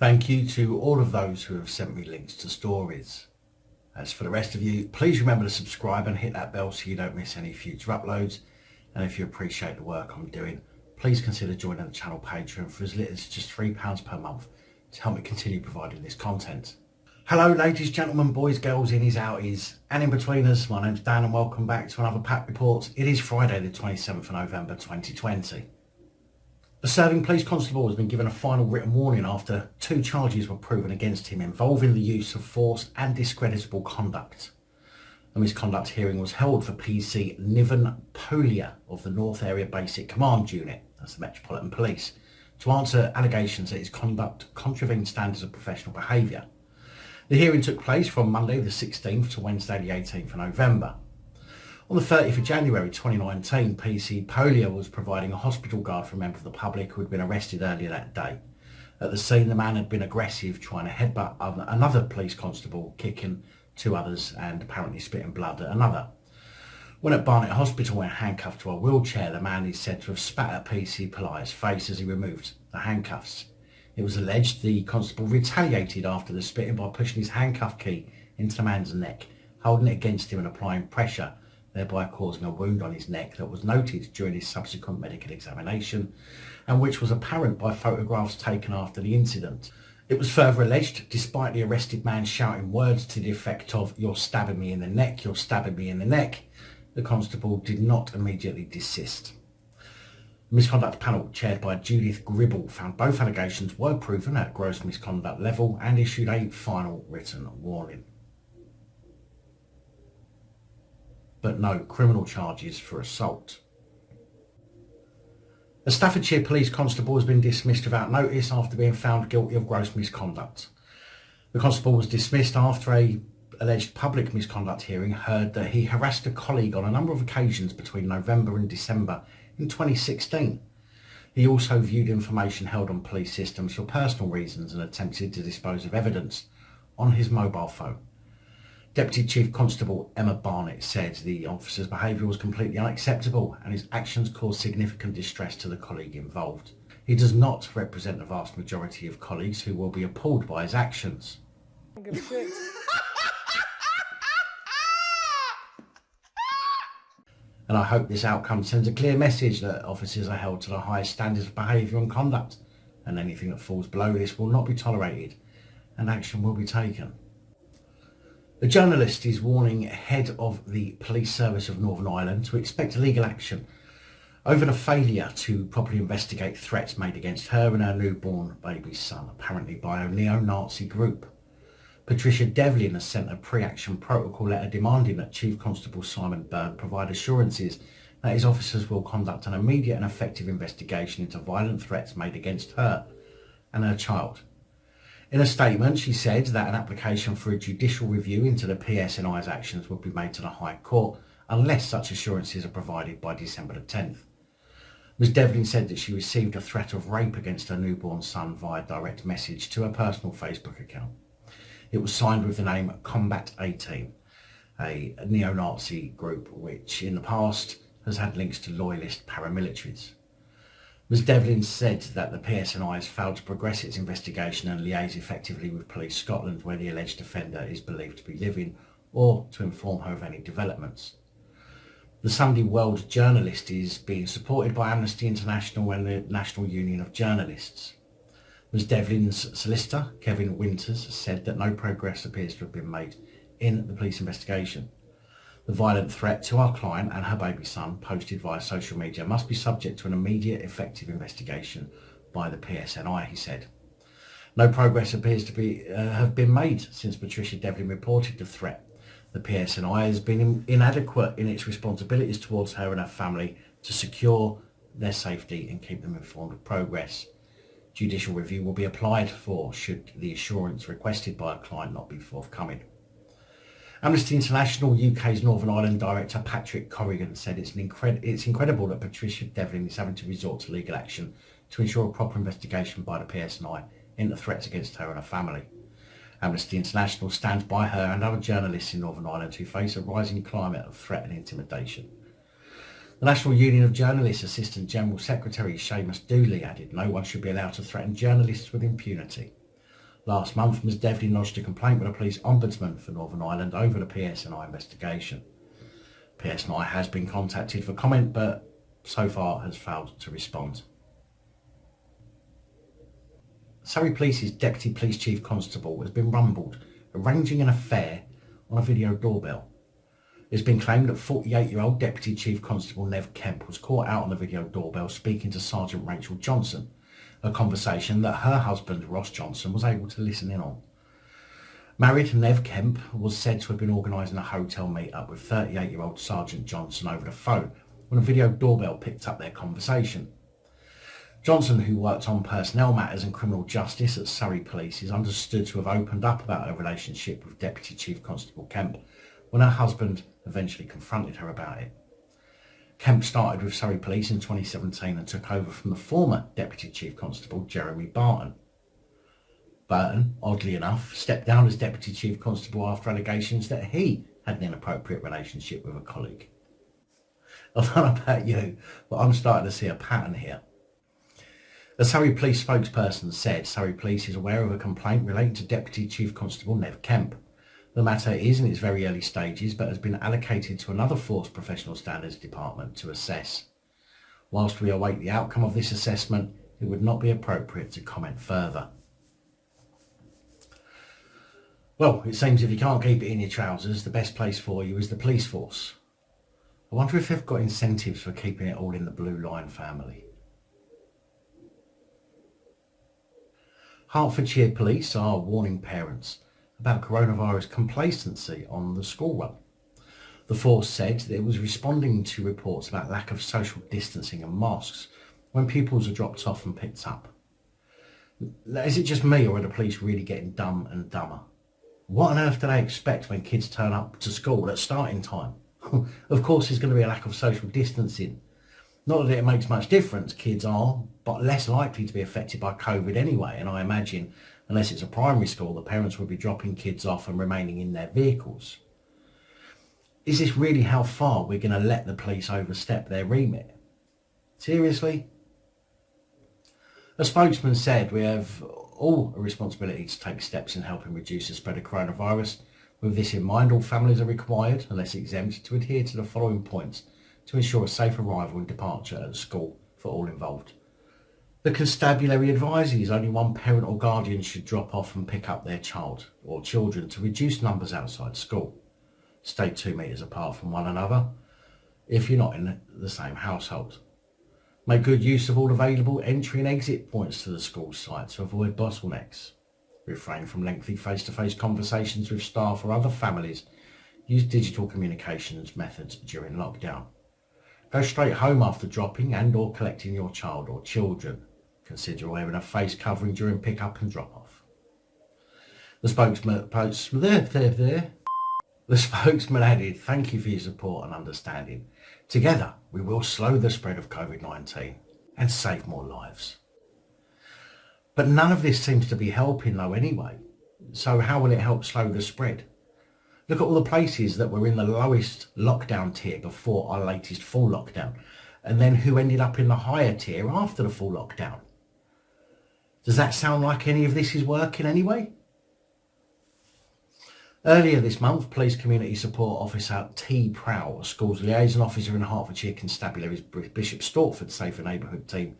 Thank you to all of those who have sent me links to stories. As for the rest of you, please remember to subscribe and hit that bell so you don't miss any future uploads. And if you appreciate the work I'm doing, please consider joining the channel Patreon for as little as just £3 per month to help me continue providing this content. Hello ladies, gentlemen, boys, girls, innies, outies and in-betweeners. My name's Dan and welcome back to another PAP Reports. It is Friday the 27th of November 2020. A serving police constable has been given a final written warning after 2 charges were proven against him involving the use of force and discreditable conduct. A misconduct hearing was held for PC Niven Poliah of the North Area Basic Command Unit, that's the Metropolitan Police, to answer allegations that his conduct contravened standards of professional behaviour. The hearing took place from Monday the 16th to Wednesday the 18th of November. On the 30th of January 2019, PC Poliah was providing a hospital guard for a member of the public who had been arrested earlier that day. At the scene, the man had been aggressive, trying to headbutt another police constable, kicking 2 others and apparently spitting blood at another. When at Barnet Hospital and handcuffed to a wheelchair, the man is said to have spat at PC Poliah's face as he removed the handcuffs. It was alleged the constable retaliated after the spitting by pushing his handcuff key into the man's neck, holding it against him and applying pressure, thereby causing a wound on his neck that was noted during his subsequent medical examination and which was apparent by photographs taken after the incident. It was further alleged, despite the arrested man shouting words to the effect of "You're stabbing me in the neck, you're stabbing me in the neck," the constable did not immediately desist. The misconduct panel, chaired by Judith Gribble, found both allegations were proven at gross misconduct level and issued a final written warning. But no criminal charges for assault. A Staffordshire Police constable has been dismissed without notice after being found guilty of gross misconduct. The constable was dismissed after an alleged public misconduct hearing heard that he harassed a colleague on a number of occasions between November and December in 2016. He also viewed information held on police systems for personal reasons and attempted to dispose of evidence on his mobile phone. Deputy Chief Constable Emma Barnett said the officer's behaviour was completely unacceptable and his actions caused significant distress to the colleague involved. He does not represent the vast majority of colleagues who will be appalled by his actions. And I hope this outcome sends a clear message that officers are held to the highest standards of behaviour and conduct, and anything that falls below this will not be tolerated and action will be taken. The journalist is warning head of the Police Service of Northern Ireland to expect legal action over the failure to properly investigate threats made against her and her newborn baby son, apparently by a neo-Nazi group. Patricia Devlin has sent a pre-action protocol letter demanding that Chief Constable Simon Byrne provide assurances that his officers will conduct an immediate and effective investigation into violent threats made against her and her child. In a statement, she said that an application for a judicial review into the PSNI's actions would be made to the High Court unless such assurances are provided by December the 10th. Ms Devlin said that she received a threat of rape against her newborn son via direct message to her personal Facebook account. It was signed with the name Combat 18, a neo-Nazi group which in the past has had links to loyalist paramilitaries. Ms Devlin said that the PSNI has failed to progress its investigation and liaise effectively with Police Scotland where the alleged offender is believed to be living or to inform her of any developments. The Sunday World journalist is being supported by Amnesty International and the National Union of Journalists. Ms Devlin's solicitor, Kevin Winters, said that no progress appears to have been made in the police investigation. The violent threat to our client and her baby son, posted via social media, must be subject to an immediate effective investigation by the PSNI, he said. No progress appears to have been made since Patricia Devlin reported the threat. The PSNI has been inadequate in its responsibilities towards her and her family to secure their safety and keep them informed of progress. Judicial review will be applied for should the assurance requested by a client not be forthcoming. Amnesty International UK's Northern Ireland Director Patrick Corrigan said it's incredible that Patricia Devlin is having to resort to legal action to ensure a proper investigation by the PSNI into threats against her and her family. Amnesty International stands by her and other journalists in Northern Ireland who face a rising climate of threat and intimidation. The National Union of Journalists Assistant General Secretary Seamus Dooley added no one should be allowed to threaten journalists with impunity. Last month, Ms Devlin lodged a complaint with the police ombudsman for Northern Ireland over the PSNI investigation. PSNI has been contacted for comment, but so far has failed to respond. Surrey Police's Deputy Police Chief Constable has been rumbled arranging an affair on a video doorbell. It's been claimed that 48-year-old Deputy Chief Constable Nev Kemp was caught out on the video doorbell speaking to Sergeant Rachel Johnson, a conversation that her husband Ross Johnson was able to listen in on. Married Nev Kemp was said to have been organising a hotel meet-up with 38-year-old Sergeant Johnson over the phone when a video doorbell picked up their conversation. Johnson, who worked on personnel matters and criminal justice at Surrey Police, is understood to have opened up about her relationship with Deputy Chief Constable Kemp when her husband eventually confronted her about it. Kemp started with Surrey Police in 2017 and took over from the former Deputy Chief Constable Jeremy Barton. Barton, oddly enough, stepped down as Deputy Chief Constable after allegations that he had an inappropriate relationship with a colleague. I don't know about you, but I'm starting to see a pattern here. A Surrey Police spokesperson said Surrey Police is aware of a complaint relating to Deputy Chief Constable Nev Kemp. The matter is in its very early stages but has been allocated to another Force Professional Standards Department to assess. Whilst we await the outcome of this assessment, it would not be appropriate to comment further. Well, it seems if you can't keep it in your trousers, the best place for you is the police force. I wonder if they've got incentives for keeping it all in the Blue Line family. Hertfordshire Police are warning parents about coronavirus complacency on the school run. The force said that it was responding to reports about lack of social distancing and masks when pupils are dropped off and picked up. Is it just me, or are the police really getting dumb and dumber? What on earth do they expect when kids turn up to school at starting time? Of course there's going to be a lack of social distancing. Not that it makes much difference, kids are, but less likely to be affected by COVID anyway, and I imagine, unless it's a primary school, the parents will be dropping kids off and remaining in their vehicles. Is this really how far we're going to let the police overstep their remit? Seriously? A spokesman said we have all a responsibility to take steps in helping reduce the spread of coronavirus. With this in mind, all families are required, unless exempt, to adhere to the following points to ensure a safe arrival and departure at school for all involved. The constabulary advises only one parent or guardian should drop off and pick up their child or children to reduce numbers outside school. Stay 2 metres apart from one another if you're not in the same household. Make good use of all available entry and exit points to the school site to avoid bottlenecks. Refrain from lengthy face-to-face conversations with staff or other families. Use digital communications methods during lockdown. Go straight home after dropping and or collecting your child or children. Consider wearing a face covering during pick-up and drop-off. The spokesman added, "Thank you for your support and understanding. Together, we will slow the spread of COVID-19 and save more lives." But none of this seems to be helping though anyway. So how will it help slow the spread? Look at all the places that were in the lowest lockdown tier before our latest full lockdown, and then who ended up in the higher tier after the full lockdown. Does that sound like any of this is working anyway? Earlier this month, Police Community Support Officer T. Prowl, a school's liaison officer in Hertfordshire Constabulary's Bishop Stortford Safer Neighbourhood team,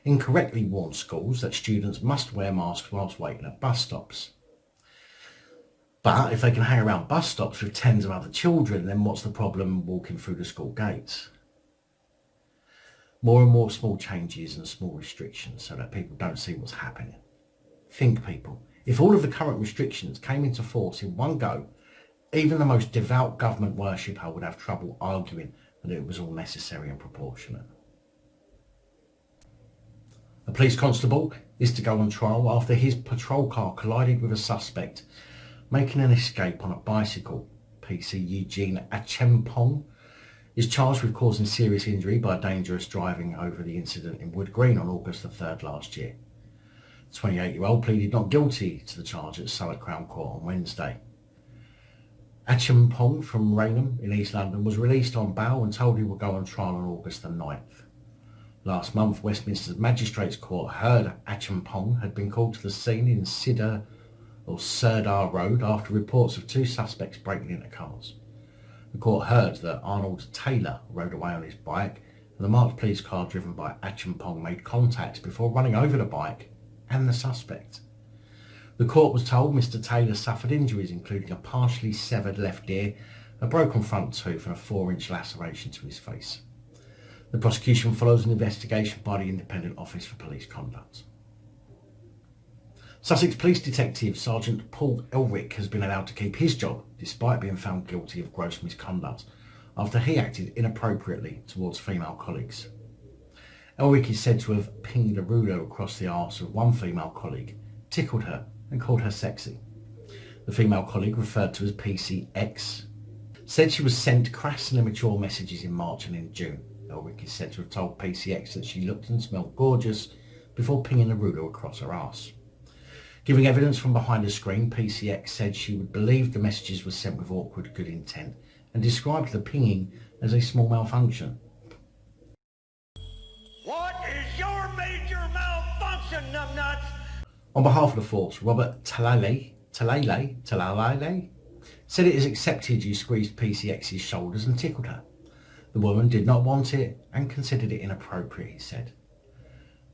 incorrectly warned schools that students must wear masks whilst waiting at bus stops. But if they can hang around bus stops with tens of other children, then what's the problem walking through the school gates? More and more small changes and small restrictions so that people don't see what's happening. Think, people, if all of the current restrictions came into force in one go, even the most devout government worshipper would have trouble arguing that it was all necessary and proportionate. A police constable is to go on trial after his patrol car collided with a suspect making an escape on a bicycle. PC Eugene Acheampong is charged with causing serious injury by dangerous driving over the incident in Wood Green on August the 3rd last year. The 28-year-old pleaded not guilty to the charge at Surrey Crown Court on Wednesday. Acheampong from Raynham in East London was released on bail and told he would go on trial on August the 9th. Last month, Westminster's Magistrates Court heard Acheampong had been called to the scene in Cedar or Serdar Road after reports of two suspects breaking into cars. The court heard that Arnold Taylor rode away on his bike and the marked police car driven by Acheampong made contact before running over the bike and the suspect. The court was told Mr Taylor suffered injuries including a partially severed left ear, a broken front tooth and a 4-inch laceration to his face. The prosecution follows an investigation by the Independent Office for Police Conduct. Sussex Police Detective Sergeant Paul Elric has been allowed to keep his job despite being found guilty of gross misconduct after he acted inappropriately towards female colleagues. Elric is said to have pinged a ruler across the arse of one female colleague, tickled her and called her sexy. The female colleague, referred to as PCX, said she was sent crass and immature messages in March and in June. Elric is said to have told PCX that she looked and smelled gorgeous before pinging a ruler across her arse. Giving evidence from behind the screen, PCX said she would believe the messages were sent with awkward good intent and described the pinging as a small malfunction. What is your major malfunction, numbnuts? On behalf of the force, Robert Talale said it is accepted you squeezed PCX's shoulders and tickled her. The woman did not want it and considered it inappropriate, he said.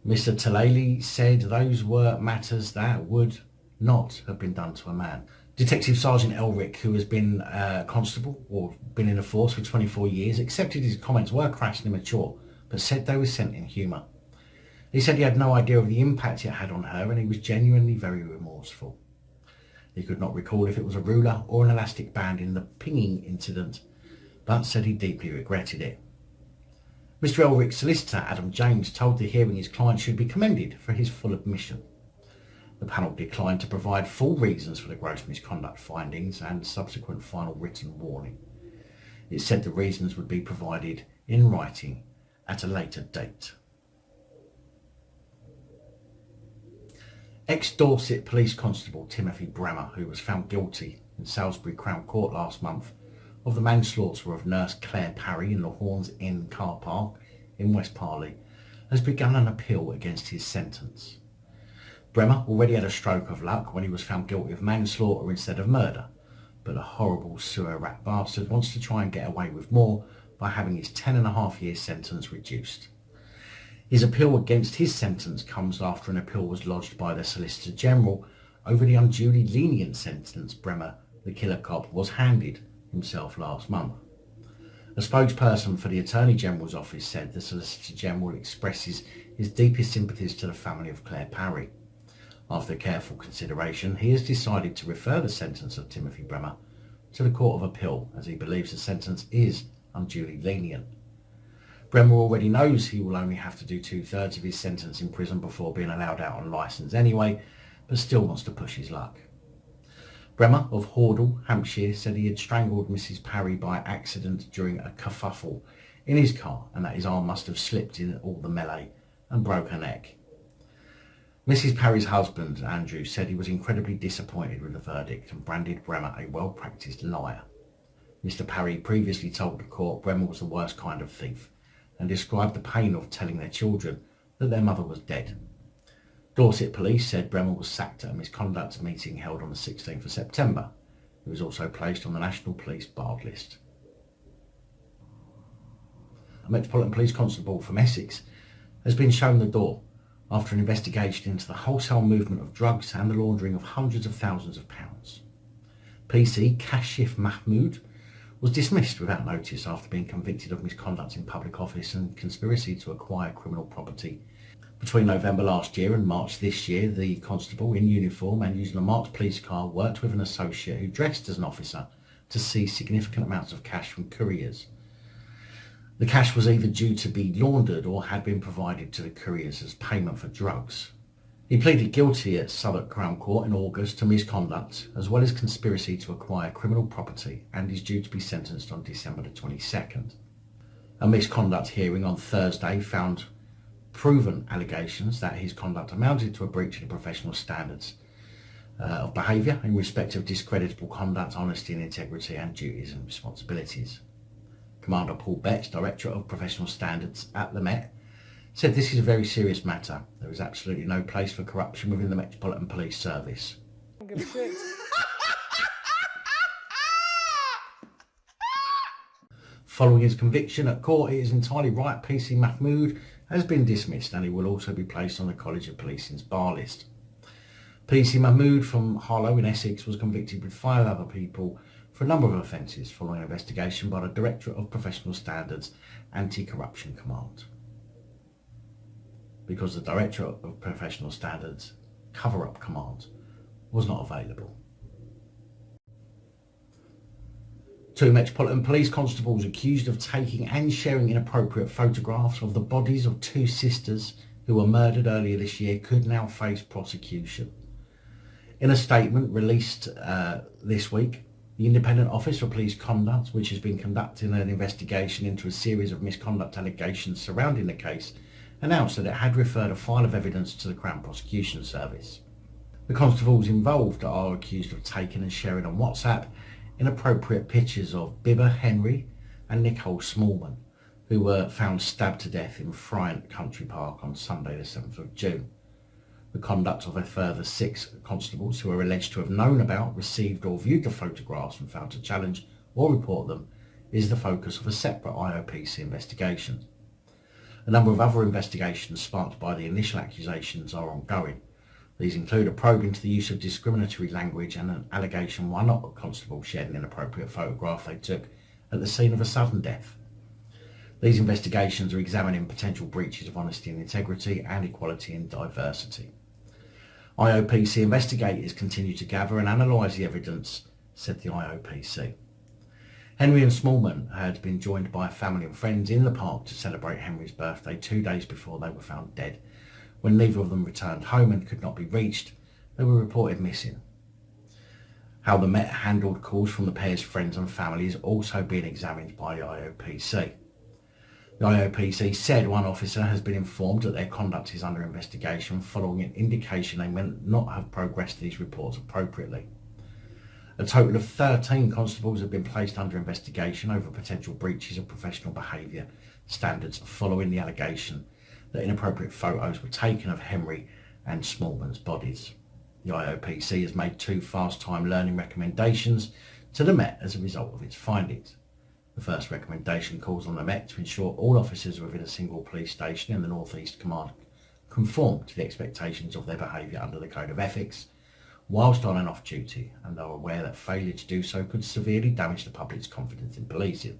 Mr Talale said those were matters that would not have been done to a man. Detective Sergeant Elric, who has been a constable or been in the force for 24 years, accepted his comments were crass and immature, but said they were sent in humour. He said he had no idea of the impact it had on her and he was genuinely very remorseful. He could not recall if it was a ruler or an elastic band in the pinging incident, but said he deeply regretted it. Mr Elric's solicitor, Adam James, told the hearing his client should be commended for his full admission. The panel declined to provide full reasons for the gross misconduct findings and subsequent final written warning. It said the reasons would be provided in writing at a later date. Ex-Dorset Police Constable Timothy Bremer, who was found guilty in Salisbury Crown Court last month of the manslaughter of nurse Claire Parry in the Horns Inn car park in West Parley, has begun an appeal against his sentence. Bremer already had a stroke of luck when he was found guilty of manslaughter instead of murder, but a horrible sewer rat bastard wants to try and get away with more by having his 10.5-year sentence reduced. His appeal against his sentence comes after an appeal was lodged by the Solicitor General over the unduly lenient sentence Bremer, the killer cop, was handed himself last month. A spokesperson for the Attorney General's office said the Solicitor General expresses his deepest sympathies to the family of Claire Parry. After careful consideration, he has decided to refer the sentence of Timothy Bremer to the Court of Appeal as he believes the sentence is unduly lenient. Bremer already knows he will only have to do 2/3 of his sentence in prison before being allowed out on licence anyway, but still wants to push his luck. Bremer of Hordle, Hampshire, said he had strangled Mrs Parry by accident during a kerfuffle in his car and that his arm must have slipped in all the melee and broke her neck. Mrs Parry's husband, Andrew, said he was incredibly disappointed with the verdict and branded Bremer a well-practised liar. Mr Parry previously told the court Bremer was the worst kind of thief and described the pain of telling their children that their mother was dead. Dorset Police said Bremer was sacked at a misconduct meeting held on the 16th of September. He was also placed on the National Police barred list. A Metropolitan Police Constable from Essex has been shown the door after an investigation into the wholesale movement of drugs and the laundering of hundreds of thousands of pounds. PC Kashif Mahmood was dismissed without notice after being convicted of misconduct in public office and conspiracy to acquire criminal property. Between November last year and March this year, the constable in uniform and using a marked police car worked with an associate who dressed as an officer to seize significant amounts of cash from couriers. The cash was either due to be laundered or had been provided to the couriers as payment for drugs. He pleaded guilty at Southwark Crown Court in August to misconduct as well as conspiracy to acquire criminal property and is due to be sentenced on December the 22nd. A misconduct hearing on Thursday found proven allegations that his conduct amounted to a breach of the professional standards of behaviour in respect of discreditable conduct, honesty and integrity and duties and responsibilities. Commander Paul Betts, Director of Professional Standards at the Met, said this is a very serious matter. There is absolutely no place for corruption within the Metropolitan Police Service. give a shit. Following his conviction at court, it is entirely right PC Mahmood has been dismissed and he will also be placed on the College of Policing's bar list. PC Mahmood from Harlow in Essex was convicted with 5 other people for a number of offences following an investigation by the Directorate of Professional Standards Anti-Corruption Command. Because the Directorate of Professional Standards Cover-Up Command was not available. 2 Metropolitan Police constables accused of taking and sharing inappropriate photographs of the bodies of 2 sisters who were murdered earlier this year could now face prosecution. In a statement released this week, the Independent Office for Police Conduct, which has been conducting an investigation into a series of misconduct allegations surrounding the case, announced that it had referred a file of evidence to the Crown Prosecution Service. The constables involved are accused of taking and sharing on WhatsApp inappropriate pictures of Bibba Henry and Nicole Smallman, who were found stabbed to death in Friant Country Park on Sunday the 7th of June. The conduct of a further 6 constables who are alleged to have known about, received or viewed the photographs and failed to challenge or report them is the focus of a separate IOPC investigation. A number of other investigations sparked by the initial accusations are ongoing. These include a probe into the use of discriminatory language and an allegation one constable shared an inappropriate photograph they took at the scene of a sudden death. These investigations are examining potential breaches of honesty and integrity and equality and diversity. IOPC investigators continue to gather and analyse the evidence, said the IOPC. Henry and Smallman had been joined by family and friends in the park to celebrate Henry's birthday 2 days before they were found dead. When neither of them returned home and could not be reached, they were reported missing. How the Met handled calls from the pair's friends and family is also being examined by the IOPC. The IOPC said one officer has been informed that their conduct is under investigation following an indication they may not have progressed these reports appropriately. A total of 13 constables have been placed under investigation over potential breaches of professional behaviour standards following the allegation that inappropriate photos were taken of Henry and Smallman's bodies. The IOPC has made 2 fast time learning recommendations to the Met as a result of its findings. The first recommendation calls on the Met to ensure all officers within a single police station in the North East Command conform to the expectations of their behaviour under the Code of Ethics whilst on and off duty, and are aware that failure to do so could severely damage the public's confidence in policing.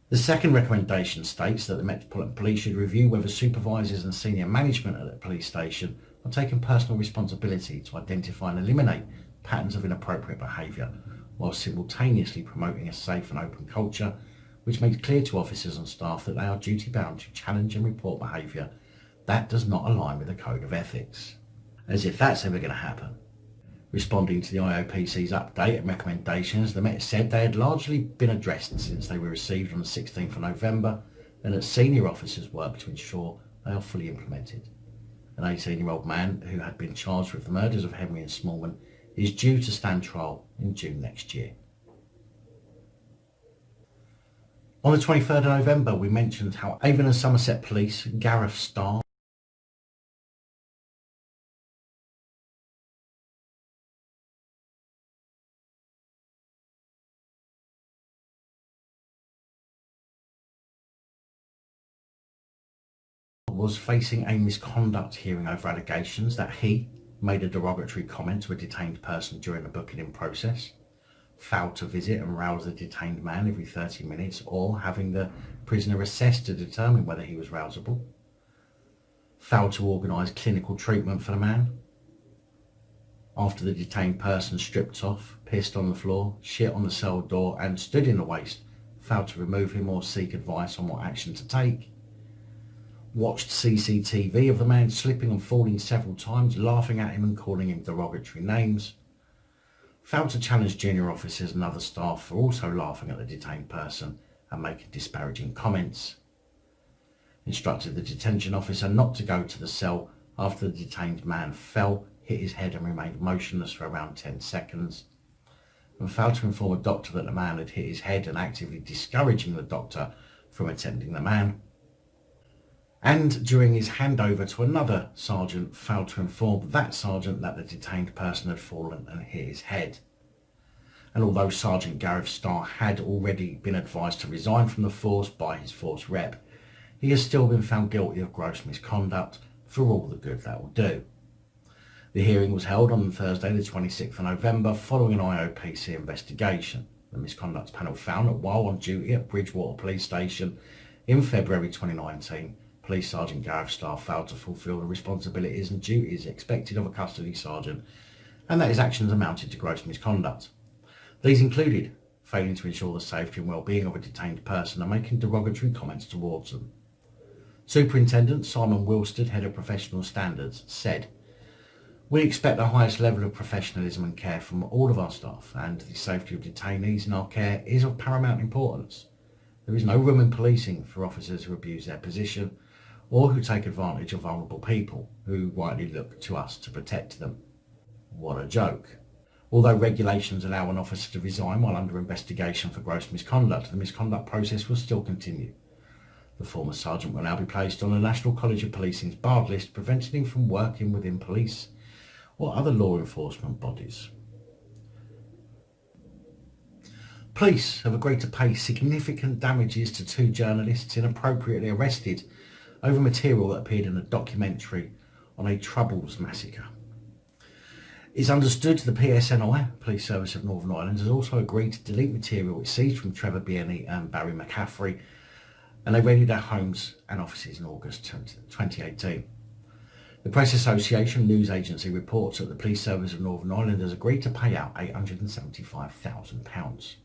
The second recommendation states that the Metropolitan Police should review whether supervisors and senior management at the police station are taking personal responsibility to identify and eliminate patterns of inappropriate behaviour, while simultaneously promoting a safe and open culture which makes clear to officers and staff that they are duty-bound to challenge and report behaviour that does not align with the Code of Ethics. As if that's ever going to happen. Responding to the IOPC's update and recommendations, the Met said they had largely been addressed since they were received on the 16th of November and that senior officers work to ensure they are fully implemented. An 18-year-old man who had been charged with the murders of Henry and Smallman is due to stand trial in June next year. On the 23rd of November, we mentioned how Avon and Somerset Police, Gareth Starr, was facing a misconduct hearing over allegations that he made a derogatory comment to a detained person during the booking process, failed to visit and rouse the detained man every 30 minutes, or having the prisoner assessed to determine whether he was rousable, failed to organise clinical treatment for the man, after the detained person stripped off, pissed on the floor, shit on the cell door and stood in the waste, failed to remove him or seek advice on what action to take, watched CCTV of the man slipping and falling several times, laughing at him and calling him derogatory names, failed to challenge junior officers and other staff for also laughing at the detained person and making disparaging comments, instructed the detention officer not to go to the cell after the detained man fell, hit his head and remained motionless for around 10 seconds, and failed to inform a doctor that the man had hit his head and actively discouraging the doctor from attending the man. and during his handover to another sergeant failed to inform that sergeant that the detained person had fallen and hit his head. And although Sergeant Gareth Starr had already been advised to resign from the force by his force rep, he has still been found guilty of gross misconduct for all the good that will do. The hearing was held on Thursday the 26th of November following an IOPC investigation. The misconduct panel found that while on duty at Bridgewater Police Station in February 2019, Police Sergeant Gareth Starr failed to fulfil the responsibilities and duties expected of a custody sergeant, and that his actions amounted to gross misconduct. These included failing to ensure the safety and well-being of a detained person and making derogatory comments towards them. Superintendent Simon Wilstead, Head of Professional Standards, said, "We expect the highest level of professionalism and care from all of our staff, and the safety of detainees in our care is of paramount importance. There is no room in policing for officers who abuse their position or who take advantage of vulnerable people who rightly look to us to protect them." What a joke. Although regulations allow an officer to resign while under investigation for gross misconduct, the misconduct process will still continue. The former sergeant will now be placed on the National College of Policing's barred list, preventing him from working within police or other law enforcement bodies. Police have agreed to pay significant damages to 2 journalists inappropriately arrested over material that appeared in a documentary on a Troubles massacre. It's understood the PSNI, Police Service of Northern Ireland, has also agreed to delete material it seized from Trevor Bierney and Barry McCaffrey, and they raided their homes and offices in August 2018. The Press Association news agency reports that the Police Service of Northern Ireland has agreed to pay out £875,000.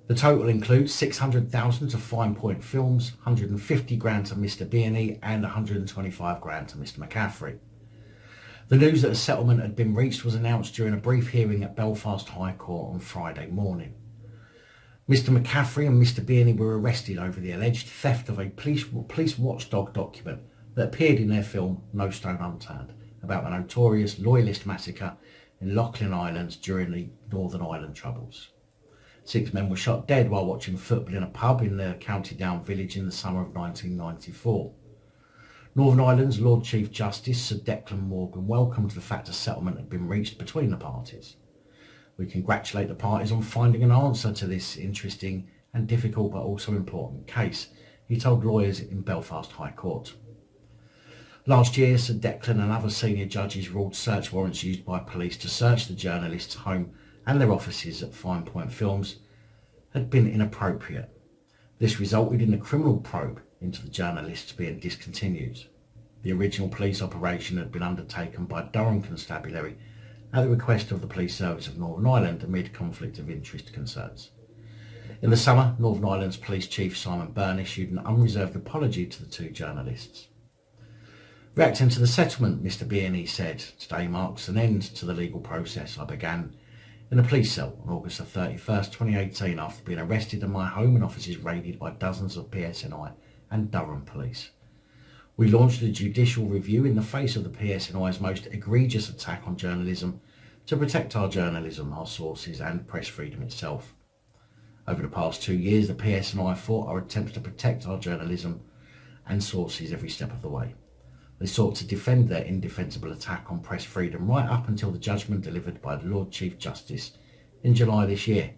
The total includes £600,000 to Fine Point Films, £150,000 to Mr Bierney and £125,000 to Mr McCaffrey. The news that a settlement had been reached was announced during a brief hearing at Belfast High Court on Friday morning. Mr McCaffrey and Mr Bierney were arrested over the alleged theft of a police watchdog document that appeared in their film No Stone Unturned about the notorious Loyalist massacre in McLachlan Islands during the Northern Ireland Troubles. 6 men were shot dead while watching football in a pub in the County Down village in the summer of 1994. Northern Ireland's Lord Chief Justice Sir Declan Morgan welcomed the fact a settlement had been reached between the parties. "We congratulate the parties on finding an answer to this interesting and difficult but also important case," he told lawyers in Belfast High Court. Last year, Sir Declan and other senior judges ruled search warrants used by police to search the journalists' home and their offices at Fine Point Films had been inappropriate. This resulted in a criminal probe into the journalists being discontinued. The original police operation had been undertaken by Durham Constabulary at the request of the Police Service of Northern Ireland amid conflict of interest concerns. In the summer, Northern Ireland's Police Chief Simon Byrne issued an unreserved apology to the 2 journalists. Reacting to the settlement, Mr Bierney said, "Today marks an end to the legal process I began in a police cell on August 31st, 2018 after being arrested and my home and offices raided by dozens of PSNI and Durham Police. We launched a judicial review in the face of the PSNI's most egregious attack on journalism to protect our journalism, our sources and press freedom itself. Over the past 2 years, the PSNI fought our attempts to protect our journalism and sources every step of the way. They sought to defend their indefensible attack on press freedom right up until the judgment delivered by the Lord Chief Justice in July this year.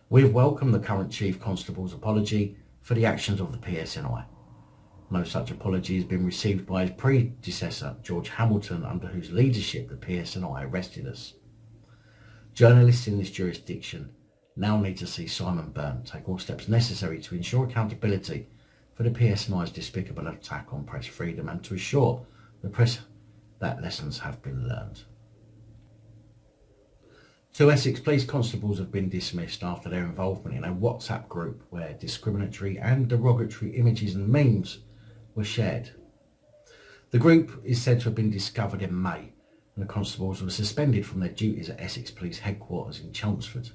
We have welcomed the current Chief Constable's apology for the actions of the PSNI. No such apology has been received by his predecessor, George Hamilton, under whose leadership the PSNI arrested us. Journalists in this jurisdiction now need to see Simon Byrne take all steps necessary to ensure accountability for the PSNI's despicable attack on press freedom and to assure the press that lessons have been learned." 2 Essex police constables have been dismissed after their involvement in a WhatsApp group where discriminatory and derogatory images and memes were shared. The group is said to have been discovered in May, and the constables were suspended from their duties at Essex Police headquarters in Chelmsford.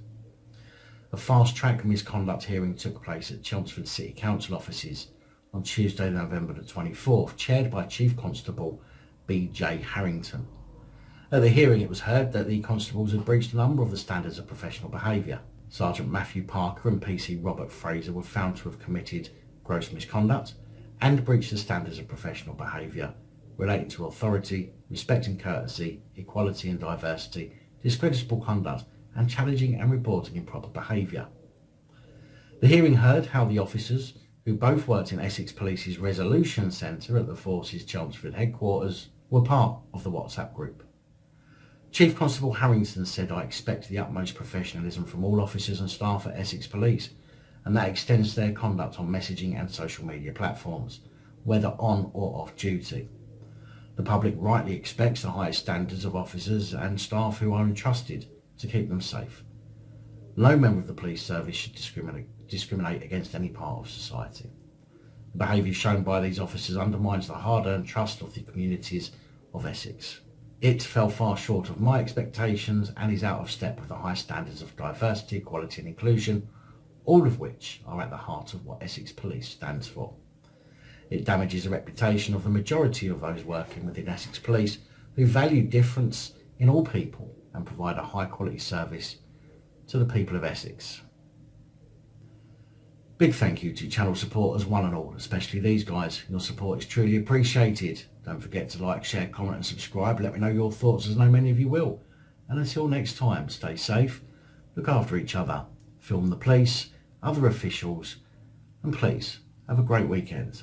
A fast-track misconduct hearing took place at Chelmsford City Council offices on Tuesday, November the 24th, chaired by Chief Constable B.J. Harrington. At the hearing, it was heard that the constables had breached a number of the standards of professional behaviour. Sergeant Matthew Parker and PC Robert Fraser were found to have committed gross misconduct, and breach the standards of professional behaviour relating to authority, respect and courtesy, equality and diversity, discreditable conduct, and challenging and reporting improper behaviour. The hearing heard how the officers, who both worked in Essex Police's Resolution Centre at the Force's Chelmsford headquarters, were part of the WhatsApp group. Chief Constable Harrington said, "I expect the utmost professionalism from all officers and staff at Essex Police, and that extends to their conduct on messaging and social media platforms, whether on or off duty. The public rightly expects the highest standards of officers and staff who are entrusted to keep them safe. No member of the police service should discriminate against any part of society. The behaviour shown by these officers undermines the hard-earned trust of the communities of Essex. It fell far short of my expectations and is out of step with the high standards of diversity, equality and inclusion, all of which are at the heart of what Essex Police stands for. It damages the reputation of the majority of those working within Essex Police who value difference in all people and provide a high-quality service to the people of Essex." Big thank you to channel supporters one and all, especially these guys. Your support is truly appreciated. Don't forget to like, share, comment and subscribe. Let me know your thoughts, as I know many of you will. And until next time, stay safe, look after each other, film the police, other officials, and please have a great weekend.